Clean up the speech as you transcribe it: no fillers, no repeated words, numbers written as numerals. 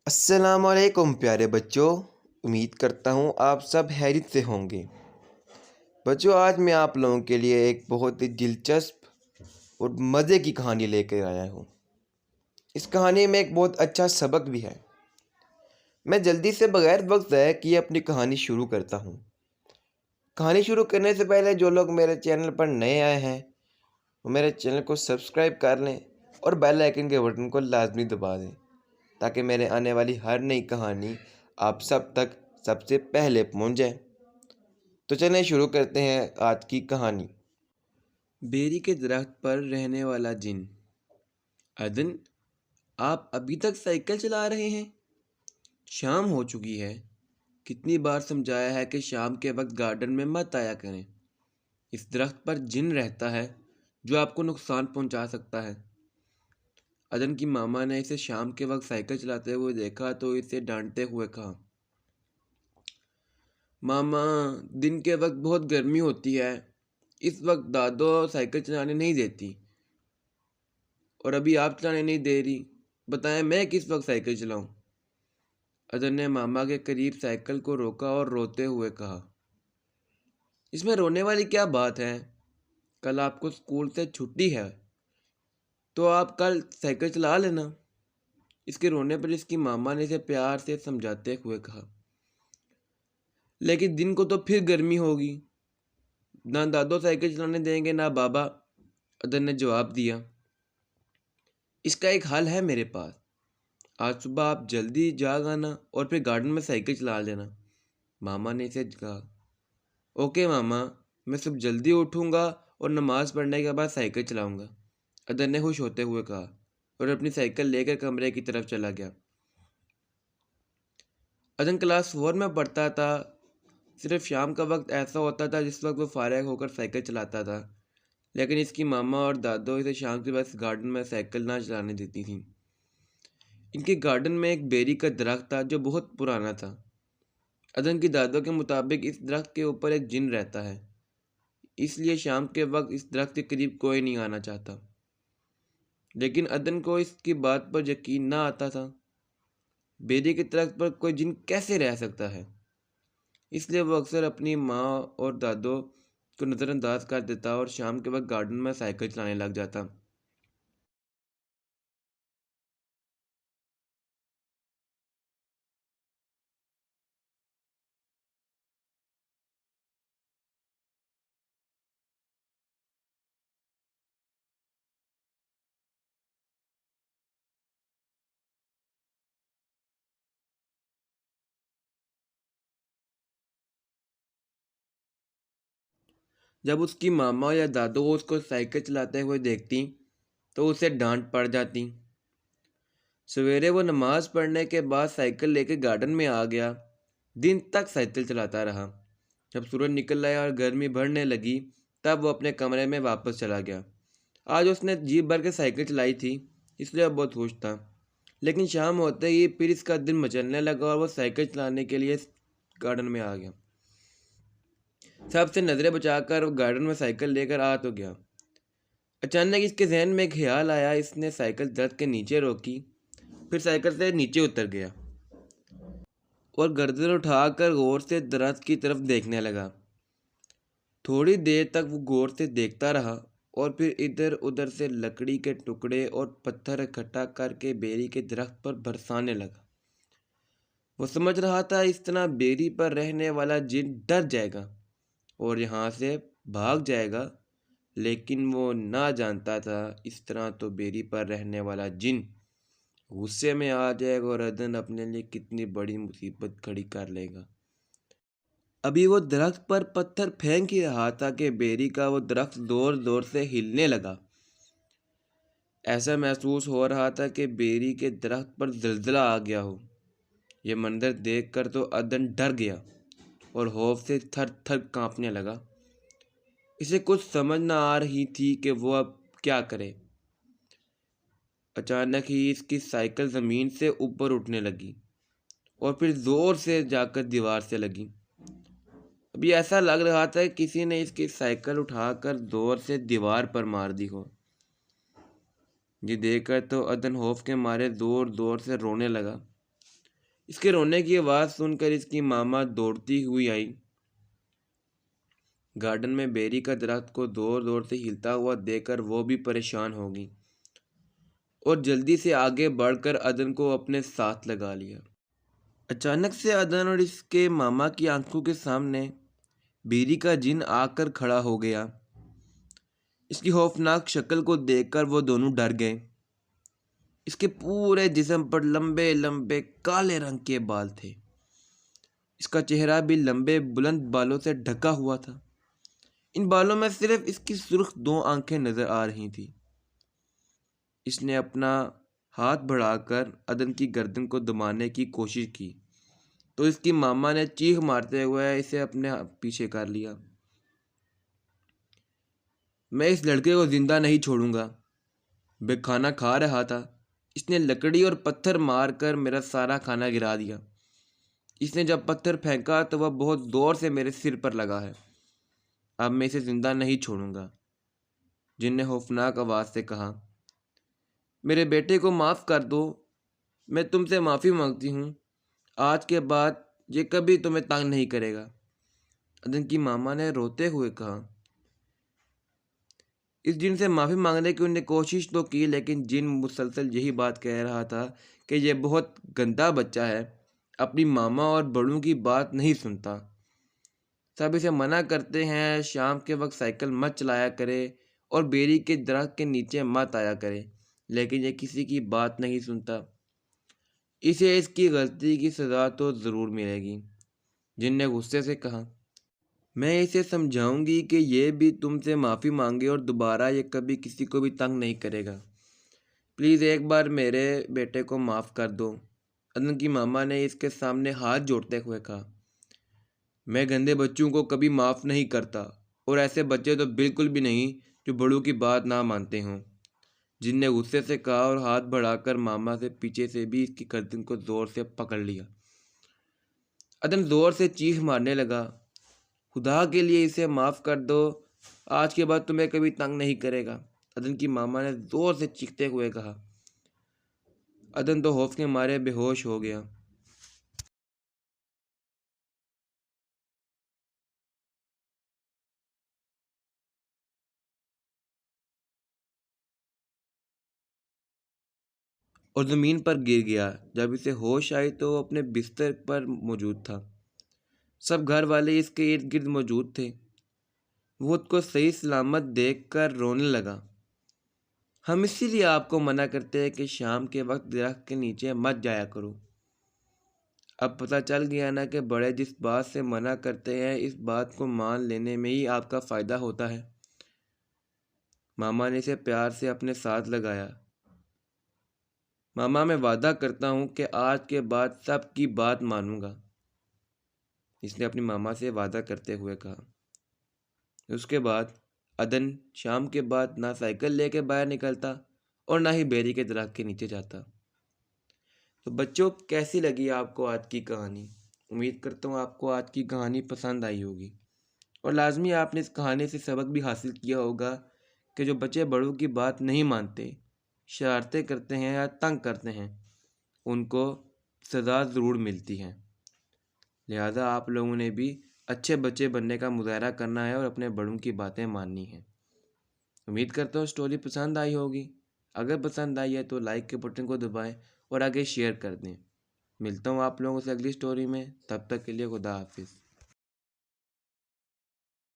السلام علیکم پیارے بچوں، امید کرتا ہوں آپ سب خیریت سے ہوں گے۔ بچوں، آج میں آپ لوگوں کے لیے ایک بہت ہی دلچسپ اور مزے کی کہانی لے کر آیا ہوں۔ اس کہانی میں ایک بہت اچھا سبق بھی ہے۔ میں جلدی سے بغیر وقت ضائع کیے اپنی کہانی شروع کرتا ہوں۔ کہانی شروع کرنے سے پہلے جو لوگ میرے چینل پر نئے آئے ہیں وہ میرے چینل کو سبسکرائب کر لیں اور بیل آئیکن کے بٹن کو لازمی دبا دیں تاکہ میرے آنے والی ہر نئی کہانی آپ سب تک سب سے پہلے پہنچ جائے۔ تو چلیں شروع کرتے ہیں آج کی کہانی۔ بیری کے درخت پر رہنے والا جن۔ عدن، آپ ابھی تک سائیکل چلا رہے ہیں؟ شام ہو چکی ہے۔ کتنی بار سمجھایا ہے کہ شام کے وقت گارڈن میں مت آیا کریں۔ اس درخت پر جن رہتا ہے جو آپ کو نقصان پہنچا سکتا ہے۔ عدن کی ماما نے اسے شام کے وقت سائیکل چلاتے ہوئے دیکھا تو اسے ڈانٹتے ہوئے کہا، ماما، دن کے وقت بہت گرمی ہوتی ہے، اس وقت دادو سائیکل چلانے نہیں دیتی اور ابھی آپ چلانے نہیں دے رہی، بتائیں میں کس وقت سائیکل چلاؤں؟ عدن نے ماما کے قریب سائیکل کو روکا اور روتے ہوئے کہا، اس میں رونے والی کیا بات ہے؟ کل آپ کو اسکول سے چھٹی ہے تو آپ کل سائیکل چلا لینا۔ اس کے رونے پر اس کی ماما نے اسے پیار سے سمجھاتے ہوئے کہا، لیکن دن کو تو پھر گرمی ہوگی، نہ دادو سائیکل چلانے دیں گے نہ بابا۔ عدن نے جواب دیا، اس کا ایک حل ہے میرے پاس۔ آج صبح آپ جلدی جاگ آنا اور پھر گارڈن میں سائیکل چلا لینا۔ ماما نے اسے کہا، اوکے ماما، میں صبح جلدی اٹھوں گا اور نماز پڑھنے کے بعد سائیکل چلاؤں گا، عدن نے خوش ہوتے ہوئے کہا اور اپنی سائیکل لے کر کمرے کی طرف چلا گیا۔ عدن کلاس 4 میں پڑھتا تھا۔ صرف شام کا وقت ایسا ہوتا تھا جس وقت وہ فارغ ہو کر سائیکل چلاتا تھا، لیکن اس کی ماما اور دادو اسے شام کے وقت گارڈن میں سائیکل نہ چلانے دیتی تھیں۔ ان کے گارڈن میں ایک بیری کا درخت تھا جو بہت پرانا تھا۔ عدن کی دادو کے مطابق اس درخت کے اوپر ایک جن رہتا ہے، اس لیے شام کے وقت اس درخت کے قریب کوئی نہیں آنا چاہتا۔ لیکن عدن کو اس کی بات پر یقین نہ آتا تھا۔ بیری کے درخت پر کوئی جن کیسے رہ سکتا ہے؟ اس لیے وہ اکثر اپنی ماں اور دادو کو نظر انداز کر دیتا اور شام کے وقت گارڈن میں سائیکل چلانے لگ جاتا۔ جب اس کی ماما یا دادو اس کو سائیکل چلاتے ہوئے دیکھتی تو اسے ڈانٹ پڑ جاتی۔ سویرے وہ نماز پڑھنے کے بعد سائیکل لے کے گارڈن میں آ گیا۔ دن تک سائیکل چلاتا رہا۔ جب سورج نکل آیا اور گرمی بڑھنے لگی تب وہ اپنے کمرے میں واپس چلا گیا۔ آج اس نے جی بھر کے سائیکل چلائی تھی، اس لیے وہ بہت خوش تھا۔ لیکن شام ہوتے ہی پھر اس کا دل مچلنے لگا اور وہ سائیکل چلانے کے لیے گارڈن میں آ گیا۔ سب سے نظریں بچا کر وہ گارڈن میں سائیکل لے کر آ تو گیا۔ اچانک اس کے ذہن میں ایک خیال آیا۔ اس نے سائیکل درخت کے نیچے روکی، پھر سائیکل سے نیچے اتر گیا اور گردن اٹھا کر غور سے درخت کی طرف دیکھنے لگا۔ تھوڑی دیر تک وہ غور سے دیکھتا رہا اور پھر ادھر ادھر سے لکڑی کے ٹکڑے اور پتھر اکٹھا کر کے بیری کے درخت پر برسانے لگا۔ وہ سمجھ رہا تھا اس طرح بیری پر رہنے والا جن ڈر جائے گا اور یہاں سے بھاگ جائے گا، لیکن وہ نہ جانتا تھا اس طرح تو بیری پر رہنے والا جن غصے میں آ جائے گا اور عدن اپنے لیے کتنی بڑی مصیبت کھڑی کر لے گا۔ ابھی وہ درخت پر پتھر پھینک ہی رہا تھا کہ بیری کا وہ درخت زور زور سے ہلنے لگا۔ ایسا محسوس ہو رہا تھا کہ بیری کے درخت پر زلزلہ آ گیا ہو۔ یہ منظر دیکھ کر تو عدن ڈر گیا اور خوف سے تھر تھر کانپنے لگا۔ اسے کچھ سمجھ نہ آ رہی تھی کہ وہ اب کیا کرے۔ اچانک ہی اس کی سائیکل زمین سے اوپر اٹھنے لگی اور پھر زور سے جا کر دیوار سے لگی۔ ابھی ایسا لگ رہا تھا کہ کسی نے اس کی سائیکل اٹھا کر زور سے دیوار پر مار دی ہو۔ یہ دیکھ کر تو عدن خوف کے مارے زور زور سے رونے لگا۔ اس کے رونے کی آواز سن کر اس کی ماما دوڑتی ہوئی آئی۔ گارڈن میں بیری کا درخت کو زور زور سے ہلتا ہوا دیکھ کر وہ بھی پریشان ہو گئی اور جلدی سے آگے بڑھ کر عدن کو اپنے ساتھ لگا لیا۔ اچانک سے عدن اور اس کے ماما کی آنکھوں کے سامنے بیری کا جن آ کر کھڑا ہو گیا۔ اس کی خوفناک شکل کو دیکھ کر وہ دونوں ڈر گئے۔ اس کے پورے جسم پر لمبے لمبے کالے رنگ کے بال تھے۔ اس کا چہرہ بھی لمبے بلند بالوں سے ڈھکا ہوا تھا۔ ان بالوں میں صرف اس کی سرخ 2 آنکھیں نظر آ رہی تھیں۔ اس نے اپنا ہاتھ بڑھا کر عدن کی گردن کو دبانے کی کوشش کی تو اس کی ماما نے چیخ مارتے ہوئے اسے اپنے پیچھے کر لیا۔ میں اس لڑکے کو زندہ نہیں چھوڑوں گا۔ میں کھانا کھا رہا تھا، اس نے لکڑی اور پتھر مار کر میرا سارا کھانا گرا دیا۔ اس نے جب پتھر پھینکا تو وہ بہت زور سے میرے سر پر لگا ہے۔ اب میں اسے زندہ نہیں چھوڑوں گا، جن نے خوفناک آواز سے کہا۔ میرے بیٹے کو معاف کر دو، میں تم سے معافی مانگتی ہوں۔ آج کے بعد یہ کبھی تمہیں تنگ نہیں کرے گا، عدن کی ماما نے روتے ہوئے کہا۔ اس جن سے معافی مانگنے کی انہیں کوشش تو کی، لیکن جن مسلسل یہی بات کہہ رہا تھا کہ یہ بہت گندا بچہ ہے، اپنی ماما اور بڑوں کی بات نہیں سنتا۔ سب اسے منع کرتے ہیں شام کے وقت سائیکل مت چلایا کرے اور بیری کے درخت کے نیچے مت آیا کرے، لیکن یہ کسی کی بات نہیں سنتا۔ اسے اس کی غلطی کی سزا تو ضرور ملے گی، جن نے غصے سے کہا۔ میں اسے سمجھاؤں گی کہ یہ بھی تم سے معافی مانگے اور دوبارہ یہ کبھی کسی کو بھی تنگ نہیں کرے گا۔ پلیز ایک بار میرے بیٹے کو معاف کر دو، عدن کی ماما نے اس کے سامنے ہاتھ جوڑتے ہوئے کہا۔ میں گندے بچوں کو کبھی معاف نہیں کرتا، اور ایسے بچے تو بالکل بھی نہیں جو بڑوں کی بات نہ مانتے ہوں، جن نے غصے سے کہا اور ہاتھ بڑھا کر ماما سے پیچھے سے بھی اس کی گردن کو زور سے پکڑ لیا۔ عدن زور سے چیخ مارنے لگا، خدا کے لیے اسے معاف کر دو، آج کے بعد تمہیں کبھی تنگ نہیں کرے گا، عدن کی ماما نے زور سے چیختے ہوئے کہا۔ عدن تو خوف کے مارے بے ہوش ہو گیا۔ اور زمین پر گر گیا۔ جب اسے ہوش آئی تو وہ اپنے بستر پر موجود تھا۔ سب گھر والے اس کے ارد گرد موجود تھے۔ وہ خود کو صحیح سلامت دیکھ کر رونے لگا۔ ہم اسی لیے آپ کو منع کرتے ہیں کہ شام کے وقت درخت کے نیچے مت جایا کرو۔ اب پتہ چل گیا نا کہ بڑے جس بات سے منع کرتے ہیں اس بات کو مان لینے میں ہی آپ کا فائدہ ہوتا ہے۔ ماما نے اسے پیار سے اپنے ساتھ لگایا۔ ماما میں وعدہ کرتا ہوں کہ آج کے بعد سب کی بات مانوں گا، اس نے اپنی ماما سے وعدہ کرتے ہوئے کہا۔ اس کے بعد عدن شام کے بعد نہ سائیکل لے کے باہر نکلتا اور نہ ہی بیری کے درخت کے نیچے جاتا۔ تو بچوں، کیسی لگی آپ کو آج کی کہانی؟ امید کرتا ہوں آپ کو آج کی کہانی پسند آئی ہوگی، اور لازمی آپ نے اس کہانی سے سبق بھی حاصل کیا ہوگا کہ جو بچے بڑوں کی بات نہیں مانتے، شرارتیں کرتے ہیں یا تنگ کرتے ہیں، ان کو سزا ضرور ملتی ہے۔ لہذا آپ لوگوں نے بھی اچھے بچے بننے کا مظاہرہ کرنا ہے اور اپنے بڑوں کی باتیں ماننی ہیں۔ امید کرتا ہوں اسٹوری پسند آئی ہوگی۔ اگر پسند آئی ہے تو لائک کے بٹن کو دبائیں اور آگے شیئر کر دیں۔ ملتا ہوں آپ لوگوں سے اگلی اسٹوری میں، تب تک کے لیے خدا حافظ۔